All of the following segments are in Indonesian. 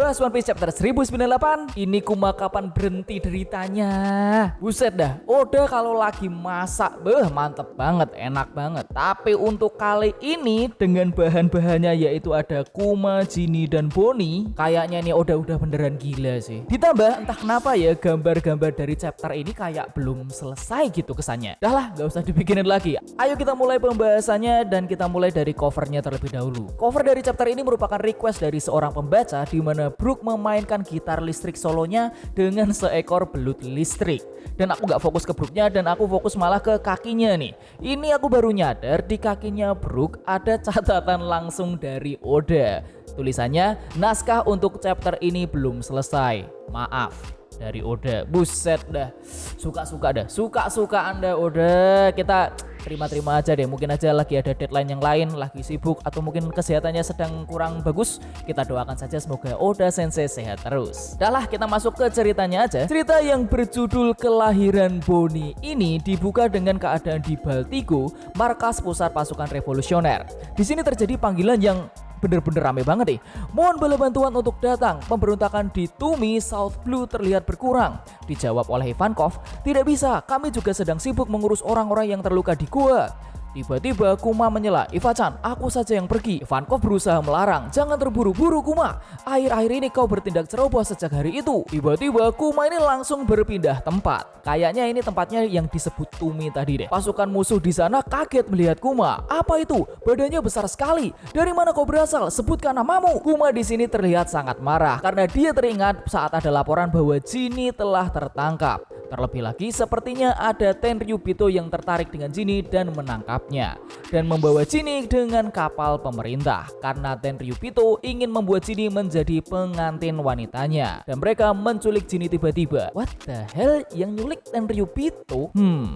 Bahas One Piece chapter 1098. Ini Kuma kapan berhenti deritanya. Buset dah, Oda kalau lagi masak mantep banget, enak banget. Tapi untuk kali ini dengan bahan-bahannya yaitu ada Kuma, Jinny, dan Bonnie, kayaknya nih Oda udah beneran gila sih. Ditambah entah kenapa ya gambar-gambar dari chapter ini kayak belum selesai gitu kesannya. Dah lah, gak usah dibikinin lagi. Ayo kita mulai pembahasannya dan kita mulai dari covernya terlebih dahulu. Cover dari chapter ini merupakan request dari seorang pembaca di mana Brook memainkan gitar listrik solonya dengan seekor belut listrik. Dan aku gak fokus ke Brooknya dan aku fokus malah ke kakinya nih. Ini aku baru nyadar di kakinya Brook ada catatan langsung dari Oda. Tulisannya, naskah untuk chapter ini belum selesai. Maaf. Dari Oda. Buset dah. Suka-suka Anda Oda. Kita terima-terima aja deh. Mungkin aja lagi ada deadline yang lain, lagi sibuk atau mungkin kesehatannya sedang kurang bagus. Kita doakan saja semoga Oda Sensei sehat terus. Dah lah, kita masuk ke ceritanya aja. Cerita yang berjudul Kelahiran Bonnie ini dibuka dengan keadaan di Baltigo, markas pusat pasukan revolusioner. Di sini terjadi panggilan yang bener-bener rame banget nih. Mohon bala bantuan untuk datang. Pemberontakan di Tumi South Blue terlihat berkurang. Dijawab oleh Ivankov, tidak bisa, kami juga sedang sibuk mengurus orang-orang yang terluka di gua. Tiba-tiba Kuma menyela, Iva-chan, aku saja yang pergi. Ivankov berusaha melarang, jangan terburu-buru Kuma. Akhir-akhir ini kau bertindak ceroboh sejak hari itu. Tiba-tiba Kuma ini langsung berpindah tempat. Kayaknya ini tempatnya yang disebut Tumi tadi deh. Pasukan musuh di sana kaget melihat Kuma. Apa itu? Badannya besar sekali. Dari mana kau berasal? Sebutkan namamu. Kuma di sini terlihat sangat marah karena dia teringat saat ada laporan bahwa Jinny telah tertangkap. Terlebih lagi sepertinya ada Tenryubito yang tertarik dengan Jinny dan menangkapnya dan membawa Jinny dengan kapal pemerintah karena Tenryubito ingin membuat Jinny menjadi pengantin wanitanya dan mereka menculik Jinny tiba-tiba. What the hell? Yang nyulik Tenryubito?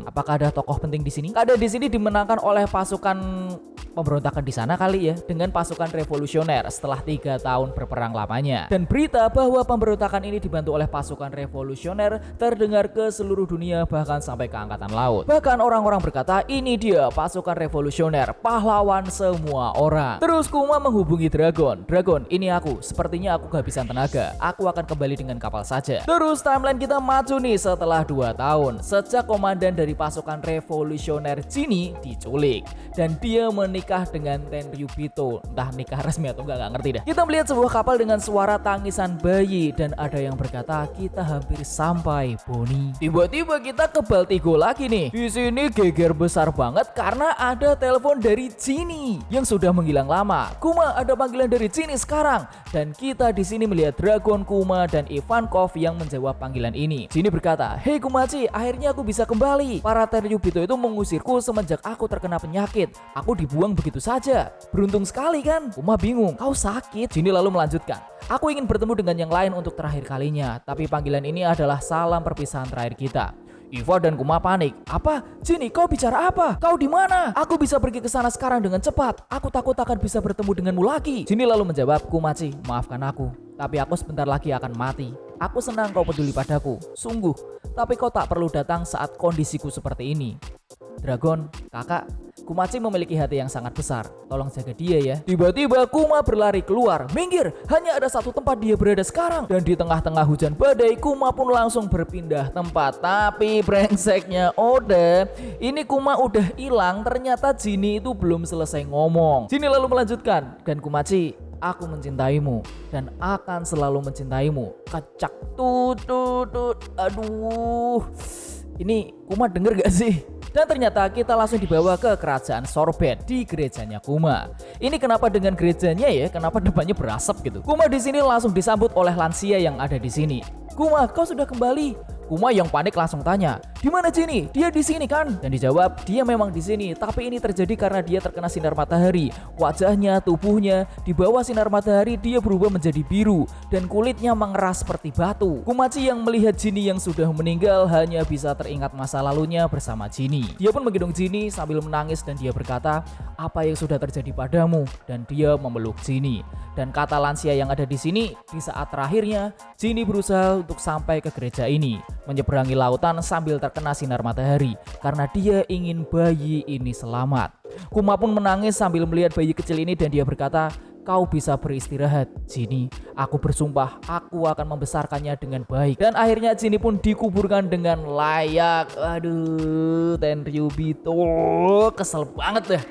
Apakah ada tokoh penting di sini? Ada di sini dimenangkan oleh pasukan pemberontakan di sana kali ya dengan pasukan revolusioner setelah 3 tahun berperang lamanya. Dan berita bahwa pemberontakan ini dibantu oleh pasukan revolusioner terdengar ke seluruh dunia bahkan sampai ke angkatan laut. Bahkan orang-orang berkata ini dia pasukan revolusioner, pahlawan semua orang. Terus Kuma menghubungi Dragon. Dragon, ini aku. Sepertinya aku kehabisan tenaga. Aku akan kembali dengan kapal saja. Terus timeline kita maju nih setelah 2 tahun. Sejak komandan dari pasukan revolusioner Jinny diculik dan dia menikah dengan Tenryubito. Entah nikah resmi atau enggak ngerti dah. Kita melihat sebuah kapal dengan suara tangisan bayi dan ada yang berkata kita hampir sampai Bonnie. Tiba-tiba kita ke Baltigo lagi nih. Di sini geger besar banget karena ada telepon dari Jinny yang sudah menghilang lama. Kuma, ada panggilan dari Jinny sekarang. Dan kita di sini melihat Dragon, Kuma, dan Ivankov yang menjawab panggilan ini. Jinny berkata, "Hei Kumaci, akhirnya aku bisa kembali. Para Tenryubito itu mengusirku semenjak aku terkena penyakit. Aku dibuang begitu saja. Beruntung sekali kan?" Kuma bingung. "Kau sakit?" Jinny lalu melanjutkan, "Aku ingin bertemu dengan yang lain untuk terakhir kalinya. Tapi panggilan ini adalah salam perpisahan terakhir kita." Iva dan Kuma panik. "Apa? Jinny, kau bicara apa? Kau di mana? Aku bisa pergi ke sana sekarang dengan cepat. Aku takut akan bisa bertemu denganmu lagi." Jinny lalu menjawab, "Kumaci, maafkan aku. Tapi aku sebentar lagi akan mati. Aku senang kau peduli padaku. Sungguh. Tapi kau tak perlu datang saat kondisiku seperti ini." Dragon, kakak, Kumaci memiliki hati yang sangat besar. Tolong jaga dia ya. Tiba-tiba Kuma berlari keluar. Minggir, hanya ada satu tempat dia berada sekarang. Dan di tengah-tengah hujan badai, Kuma pun langsung berpindah tempat. Tapi brengseknya Oda, ini Kuma udah hilang. Ternyata Jinny itu belum selesai ngomong. Jinny lalu melanjutkan, "Dan Kumaci, aku mencintaimu dan akan selalu mencintaimu." Kacak tut. Aduh. Ini Kuma denger gak sih? Dan ternyata kita langsung dibawa ke kerajaan Sorbet di gerejanya Kuma. Ini kenapa dengan gerejanya ya? Kenapa depannya berasap gitu? Kuma di sini langsung disambut oleh lansia yang ada di sini. "Kuma, kau sudah kembali." Kuma yang panik langsung tanya, "Di mana Jinny? Dia di sini kan?" Dan dijawab, "Dia memang di sini, tapi ini terjadi karena dia terkena sinar matahari. Wajahnya, tubuhnya, di bawah sinar matahari dia berubah menjadi biru dan kulitnya mengeras seperti batu." Kumaci yang melihat Jinny yang sudah meninggal hanya bisa teringat masa lalunya bersama Jinny. Dia pun menggendong Jinny sambil menangis dan dia berkata, "Apa yang sudah terjadi padamu?" Dan dia memeluk Jinny. Dan kata lansia yang ada di sini, di saat terakhirnya Jinny berusaha untuk sampai ke gereja ini, menyeberangi lautan sambil terkena sinar matahari karena dia ingin bayi ini selamat. Kuma pun menangis sambil melihat bayi kecil ini dan dia berkata, kau bisa beristirahat. Jinny, aku bersumpah aku akan membesarkannya dengan baik. Dan akhirnya Jinny pun dikuburkan dengan layak. Aduh, Tenryubito, kesel banget deh.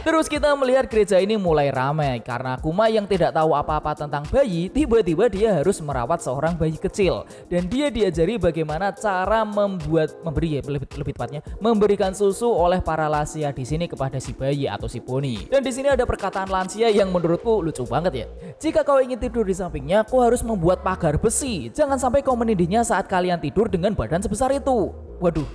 Terus kita melihat gereja ini mulai ramai karena Kuma yang tidak tahu apa-apa tentang bayi, tiba-tiba dia harus merawat seorang bayi kecil dan dia diajari bagaimana cara lebih tepatnya memberikan susu oleh para lansia di sini kepada si bayi atau si Bonnie. Dan di sini ada perkataan lansia yang menurutku lucu banget ya. Jika kau ingin tidur di sampingnya, kau harus membuat pagar besi. Jangan sampai kau menindihnya saat kalian tidur dengan badan sebesar itu. Waduh.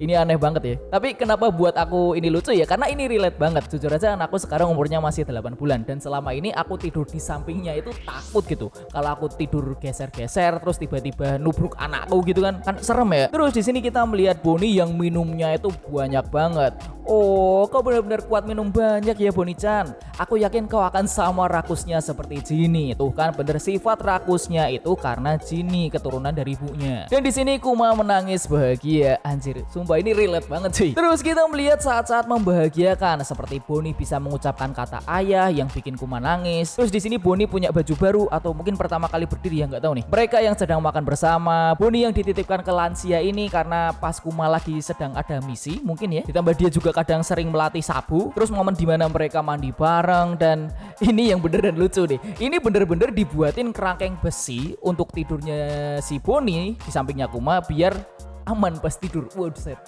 Ini aneh banget ya. Tapi kenapa buat aku ini lucu ya? Karena ini relate banget. Jujur aja anakku sekarang umurnya masih 8 bulan. Dan selama ini aku tidur di sampingnya itu takut gitu. Kalau aku tidur geser-geser terus tiba-tiba nubruk anakku gitu kan serem ya. Terus di sini kita melihat Bonnie yang minumnya itu banyak banget. Oh, kau benar-benar kuat minum banyak ya Bonnie-chan. Aku yakin kau akan sama rakusnya seperti Jinny. Tuh kan bener, sifat rakusnya itu karena Jinny keturunan dari ibunya. Dan di sini Kuma menangis bahagia. Anjir, sumpah ini relate banget cuy. Terus kita melihat saat-saat membahagiakan seperti Bonnie bisa mengucapkan kata ayah yang bikin Kuma nangis. Terus di sini Bonnie punya baju baru atau mungkin pertama kali berdiri ya, nggak tahu nih. Mereka yang sedang makan bersama. Bonnie yang dititipkan ke lansia ini karena pas Kuma lagi sedang ada misi mungkin ya. Ditambah dia juga kadang sering melatih sabu. Terus momen dimana mereka mandi bareng. Dan ini yang bener dan lucu deh. Ini bener-bener dibuatin kerangkeng besi untuk tidurnya si Bonnie di sampingnya Kuma biar aman pas tidur. Waduh set.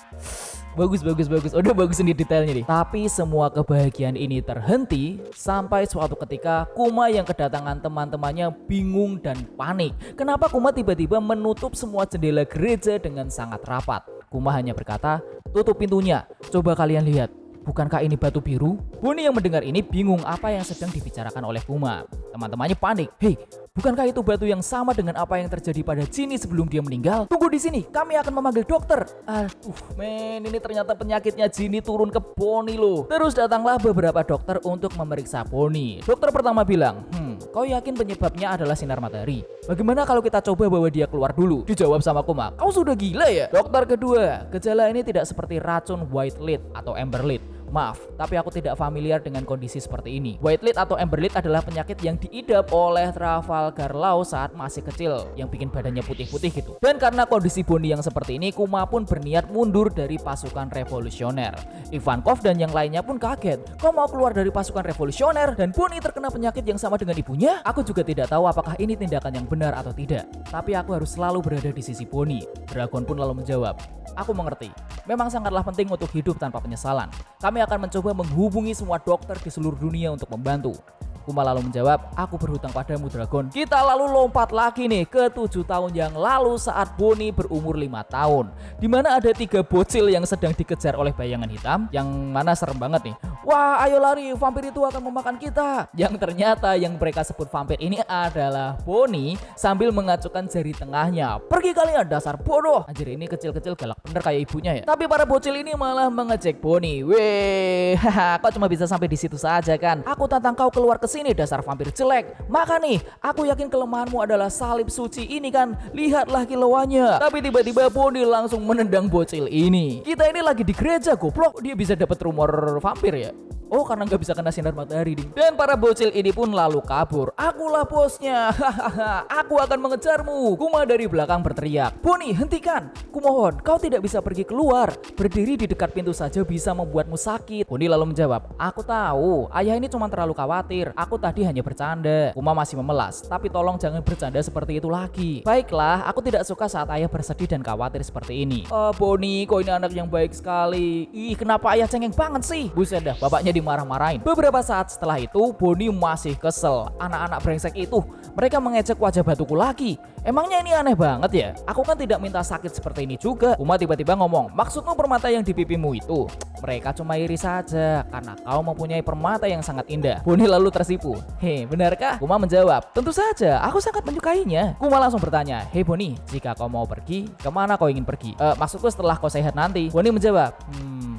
Bagus. Udah bagus ini detailnya nih. Tapi semua kebahagiaan ini terhenti sampai suatu ketika Kuma yang kedatangan teman-temannya bingung dan panik. Kenapa Kuma tiba-tiba menutup semua jendela gereja dengan sangat rapat? Kuma hanya berkata, tutup pintunya. Coba kalian lihat. Bukankah ini batu biru? Bonnie yang mendengar ini bingung apa yang sedang dibicarakan oleh Kuma. Teman-temannya panik. Hei, bukankah itu batu yang sama dengan apa yang terjadi pada Jinny sebelum dia meninggal? Tunggu di sini, kami akan memanggil dokter. Ini ternyata penyakitnya Jinny turun ke Bonnie loh. Terus datanglah beberapa dokter untuk memeriksa Bonnie. Dokter pertama bilang, kau yakin penyebabnya adalah sinar matahari? Bagaimana kalau kita coba bawa dia keluar dulu? Dijawab sama Kuma, kau sudah gila ya? Dokter kedua, gejala ini tidak seperti racun white lead atau amber lead. Maaf, tapi aku tidak familiar dengan kondisi seperti ini. White lead atau amber lead adalah penyakit yang diidap oleh Trafalgar Law saat masih kecil, yang bikin badannya putih-putih gitu. Dan karena kondisi Bonnie yang seperti ini, Kuma pun berniat mundur dari pasukan revolusioner. Ivankov dan yang lainnya pun kaget. Kau mau keluar dari pasukan revolusioner dan Bonnie terkena penyakit yang sama dengan ibunya? Aku juga tidak tahu apakah ini tindakan yang benar atau tidak. Tapi aku harus selalu berada di sisi Bonnie. Dragon pun lalu menjawab, aku mengerti. Memang sangatlah penting untuk hidup tanpa penyesalan. Kami akan mencoba menghubungi semua dokter di seluruh dunia untuk membantu. Kuma lalu menjawab, aku berhutang padamu Dragon. Kita lalu lompat lagi nih ke 7 tahun yang lalu saat Bonnie berumur 5 tahun. Dimana ada 3 bocil yang sedang dikejar oleh bayangan hitam. Yang mana serem banget nih. Wah, ayo lari, vampir itu akan memakan kita. Yang ternyata yang mereka sebut vampir ini adalah Bonnie sambil mengacukan jari tengahnya. Pergi kalian dasar bodoh. Anjir, ini kecil-kecil galak bener kayak ibunya ya. Tapi para bocil ini malah mengejek Bonnie. Weh, kau cuma bisa sampai di situ saja kan. Aku tantang kau keluar ke sini dasar vampir jelek. Maka nih, aku yakin kelemahanmu adalah salib suci ini kan. Lihatlah kilauannya. Tapi tiba-tiba Bonnie langsung menendang bocil ini. Kita ini lagi di gereja goblok. Dia bisa dapat rumor vampir ya. Oh, karena nggak bisa kena sinar matahari nih. Dan para bocil ini pun lalu kabur. Akulah bosnya. Aku akan mengejarmu. Kuma dari belakang berteriak. Bonnie, hentikan. Kumohon, kau tidak bisa pergi keluar. Berdiri di dekat pintu saja bisa membuatmu sakit. Bonnie lalu menjawab, aku tahu. Ayah ini cuma terlalu khawatir. Aku tadi hanya bercanda. Kuma masih memelas. Tapi tolong jangan bercanda seperti itu lagi. Baiklah, aku tidak suka saat ayah bersedih dan khawatir seperti ini. Bonnie, kau ini anak yang baik sekali. Ih, kenapa ayah cengeng banget sih? Buset dah, bapaknya dimarah-marahin. Beberapa saat setelah itu, Bonnie masih kesel. Anak-anak brengsek itu, mereka mengejek wajah batuku lagi. Emangnya ini aneh banget ya? Aku kan tidak minta sakit seperti ini juga. Kuma tiba-tiba ngomong, maksudmu permata yang di pipimu itu? Mereka cuma iri saja, karena kau mempunyai permata yang sangat indah. Bonnie lalu tersipu. Hei, benarkah? Kuma menjawab, tentu saja, aku sangat menyukainya. Kuma langsung bertanya, hei Bonnie, jika kau mau pergi, kemana kau ingin pergi? Maksudku setelah kau sehat nanti. Bonnie menjawab,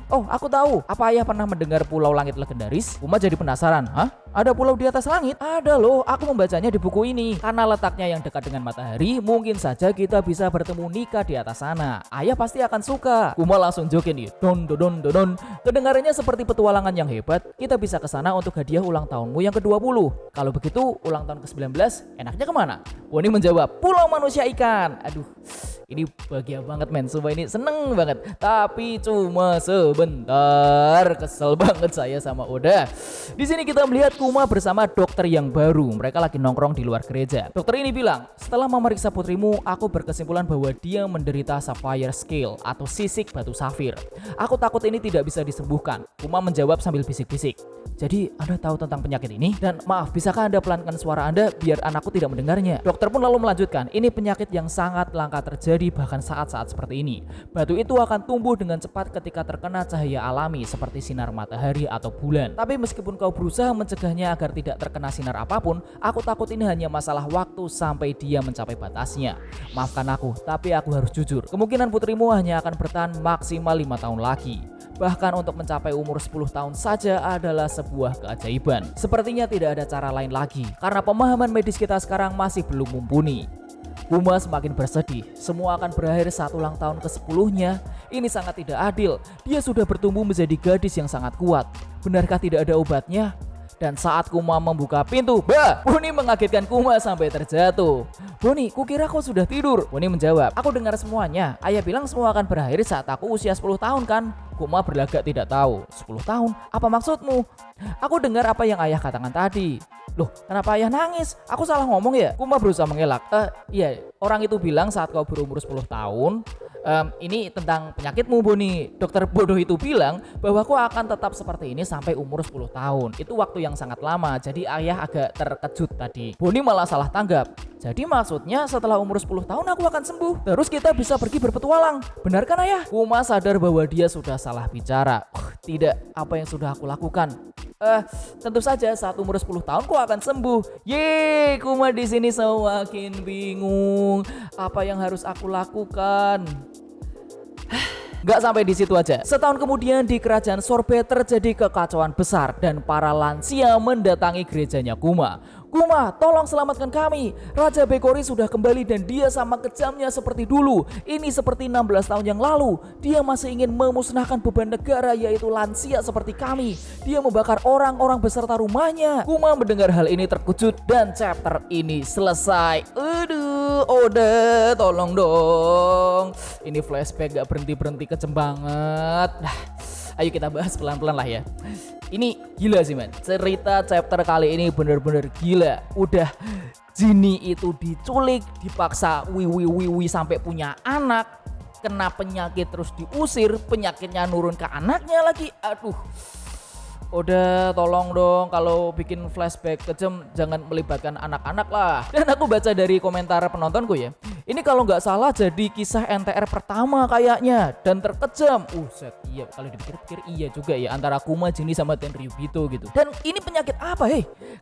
Oh, aku tahu. Apa ayah pernah mendengar pulau langit legendaris? Kuma jadi penasaran. Hah? Ada pulau di atas langit? Ada loh, aku membacanya di buku ini. Karena letaknya yang dekat dengan matahari, mungkin saja kita bisa bertemu nikah di atas sana. Ayah pasti akan suka. Kuma langsung joget nih. Don don don don. Kedengarannya seperti petualangan yang hebat. Kita bisa ke sana untuk hadiah ulang tahunmu yang ke-20. Kalau begitu, ulang tahun ke-19 enaknya kemana? Boni menjawab, Pulau Manusia Ikan. Aduh, ini bahagia banget men, sumpah ini seneng banget. Tapi cuma sebentar, kesel banget saya sama Oda. Di sini kita melihat Kuma bersama dokter yang baru. Mereka lagi nongkrong di luar gereja. Dokter ini bilang, setelah memeriksa putrimu, aku berkesimpulan bahwa dia menderita sapphire scale atau sisik batu safir. Aku takut ini tidak bisa disembuhkan. Kuma menjawab sambil bisik-bisik. Jadi Anda tahu tentang penyakit ini? Dan maaf, bisakah Anda pelankan suara Anda biar anakku tidak mendengarnya? Dokter pun lalu melanjutkan, ini penyakit yang sangat langka terjadi bahkan saat-saat seperti ini. Batu itu akan tumbuh dengan cepat ketika terkena cahaya alami seperti sinar matahari atau bulan. Tapi meskipun kau berusaha mencegahnya agar tidak terkena sinar apapun, aku takut ini hanya masalah waktu sampai dia mencapai batasnya. Maafkan aku, tapi aku harus jujur. Kemungkinan putrimu hanya akan bertahan maksimal 5 tahun lagi. Bahkan untuk mencapai umur 10 tahun saja adalah sebuah keajaiban. Sepertinya tidak ada cara lain lagi, karena pemahaman medis kita sekarang masih belum mumpuni. Kuma semakin bersedih, semua akan berakhir saat ulang tahun ke-10-nya. Ini sangat tidak adil, dia sudah bertumbuh menjadi gadis yang sangat kuat. Benarkah tidak ada obatnya? Dan saat Kuma membuka pintu, bah, Boni mengagetkan Kuma sampai terjatuh. Boni, kukira kau sudah tidur. Boni menjawab, aku dengar semuanya. Ayah bilang semua akan berakhir saat aku usia 10 tahun kan? Kuma berlagak tidak tahu. 10 tahun? Apa maksudmu? Aku dengar apa yang ayah katakan tadi. Loh, kenapa ayah nangis? Aku salah ngomong ya? Kuma berusaha mengelak. Iya, orang itu bilang saat kau berumur 10 tahun, ini tentang penyakitmu Boni. Dokter bodoh itu bilang bahwa kau akan tetap seperti ini sampai umur 10 tahun. Itu waktu yang sangat lama, jadi ayah agak terkejut tadi. Boni malah salah tanggap. Jadi maksudnya setelah umur 10 tahun aku akan sembuh. Terus kita bisa pergi berpetualang. Benar kan ayah? Kuma sadar bahwa dia sudah salah bicara. Tidak, apa yang sudah aku lakukan? Tentu saja saat umur 10 tahun kau akan sembuh. Yeay, Kuma di sini semakin bingung. Apa yang harus aku lakukan? Gak sampai di situ aja. Setahun kemudian di kerajaan Sorbet terjadi kekacauan besar dan para lansia mendatangi gerejanya Kuma. Kuma, tolong selamatkan kami. Raja Bekori sudah kembali dan dia sama kejamnya seperti dulu. Ini seperti 16 tahun yang lalu. Dia masih ingin memusnahkan beban negara yaitu lansia seperti kami. Dia membakar orang-orang beserta rumahnya. Kuma mendengar hal ini terkejut dan chapter ini selesai. Aduh, Oda, tolong dong. Ini flashback gak berhenti-berhenti kejem banget. Ayo kita bahas pelan-pelan lah ya. Ini gila sih man, cerita chapter kali ini bener-bener gila. Udah Jinny itu diculik, dipaksa wiwi sampai punya anak, kena penyakit terus diusir, penyakitnya nurun ke anaknya lagi. Aduh, udah tolong dong kalau bikin flashback kejam jangan melibatkan anak-anak lah. Dan aku baca dari komentar penontonku ya, ini kalau nggak salah jadi kisah NTR pertama kayaknya dan terkejam. Set, iya kalau dipikir-pikir iya juga ya, antara Kuma, Jinny sama Tenryubito gitu. Dan ini penyakit apa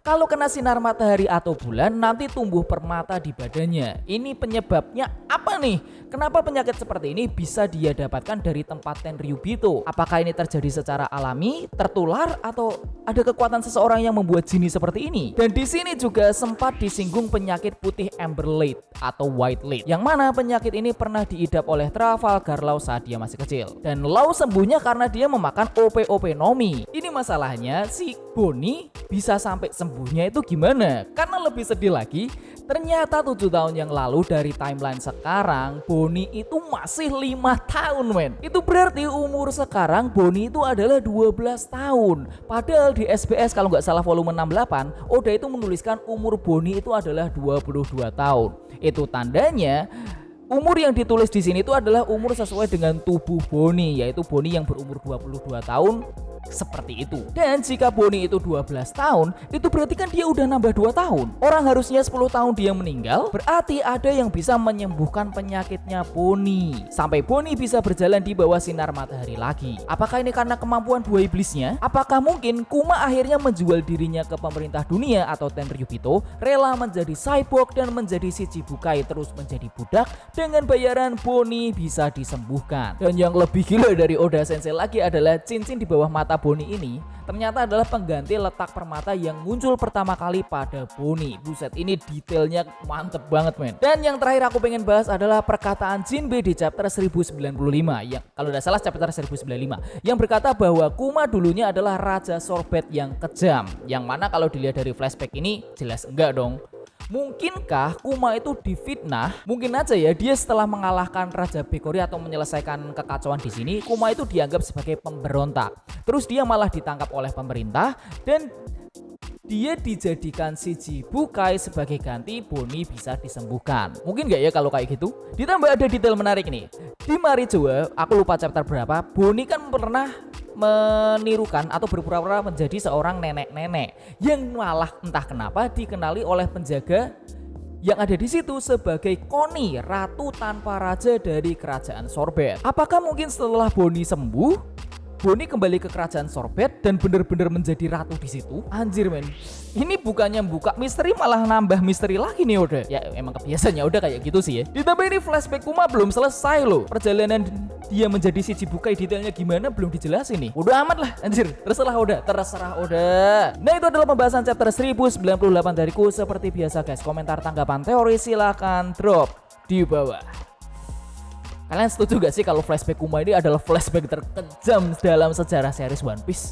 Kalau kena sinar matahari atau bulan nanti tumbuh permata di badannya. Ini penyebabnya apa nih? Kenapa penyakit seperti ini bisa dia dapatkan dari tempat Tenryubito? Apakah ini terjadi secara alami, tertular, atau ada kekuatan seseorang yang membuat Jinny seperti ini? Dan di sini juga sempat disinggung penyakit putih Amber Late atau White Late, yang mana penyakit ini pernah diidap oleh Trafalgar Law saat dia masih kecil. Dan Law sembuhnya karena dia memakan OP-OP Nomi. Ini masalahnya si Boni bisa sampai sembuhnya itu gimana? Karena lebih sedih lagi, ternyata 7 tahun yang lalu dari timeline sekarang Boni itu masih 5 tahun men. Itu berarti umur sekarang Boni itu adalah 12 tahun. Padahal di SBS kalau nggak salah volume 68 Oda itu menuliskan umur Boni itu adalah 22 tahun. Itu tandanya umur yang ditulis di sini itu adalah umur sesuai dengan tubuh Boni, yaitu Boni yang berumur 22 tahun seperti itu. Dan jika Bonnie itu 12 tahun, itu berarti kan dia udah nambah 2 tahun. Orang harusnya 10 tahun dia meninggal, berarti ada yang bisa menyembuhkan penyakitnya Bonnie sampai Bonnie bisa berjalan di bawah sinar matahari lagi. Apakah ini karena kemampuan buah iblisnya? Apakah mungkin Kuma akhirnya menjual dirinya ke pemerintah dunia atau Tenryubito, rela menjadi cyborg dan menjadi Shichibukai terus menjadi budak dengan bayaran Bonnie bisa disembuhkan. Dan yang lebih gila dari Oda Sensei lagi adalah cincin di bawah mata Bonnie ini ternyata adalah pengganti letak permata yang muncul pertama kali pada Bonnie. Buset, ini detailnya mantep banget men. Dan yang terakhir aku pengen bahas adalah perkataan Jinbe di chapter 1095 yang kalau tidak salah chapter 1095 yang berkata bahwa Kuma dulunya adalah Raja Sorbet yang kejam. Yang mana kalau dilihat dari flashback ini jelas enggak dong. Mungkinkah Kuma itu difitnah? Mungkin aja ya, dia setelah mengalahkan Raja Bekori atau menyelesaikan kekacauan di sini, Kuma itu dianggap sebagai pemberontak. Terus dia malah ditangkap oleh pemerintah dan dia dijadikan Shichibukai sebagai ganti Bonnie bisa disembuhkan. Mungkin gak ya kalau kayak gitu? Ditambah ada detail menarik nih. Di Marijoa, aku lupa chapter berapa, Bonnie kan pernah menirukan atau berpura-pura menjadi seorang nenek-nenek yang malah entah kenapa dikenali oleh penjaga yang ada di situ sebagai Connie, ratu tanpa raja dari kerajaan Sorbet. Apakah mungkin setelah Bonnie sembuh, Bonnie kembali ke kerajaan Sorbet dan benar-benar menjadi ratu di situ? Anjir men, ini bukannya buka misteri malah nambah misteri lagi nih Oda. Ya emang kebiasaannya udah kayak gitu sih ya. Ditambah ini flashback Kuma belum selesai loh. Perjalanan dia menjadi Shichibukai detailnya gimana belum dijelasin nih. Udah amat lah anjir, terserah Oda. Nah itu adalah pembahasan chapter 1098 dariku. Seperti biasa guys, komentar tanggapan teori silahkan drop di bawah. Kalian setuju gak sih kalau flashback Kuma ini adalah flashback terkejam dalam sejarah series One Piece?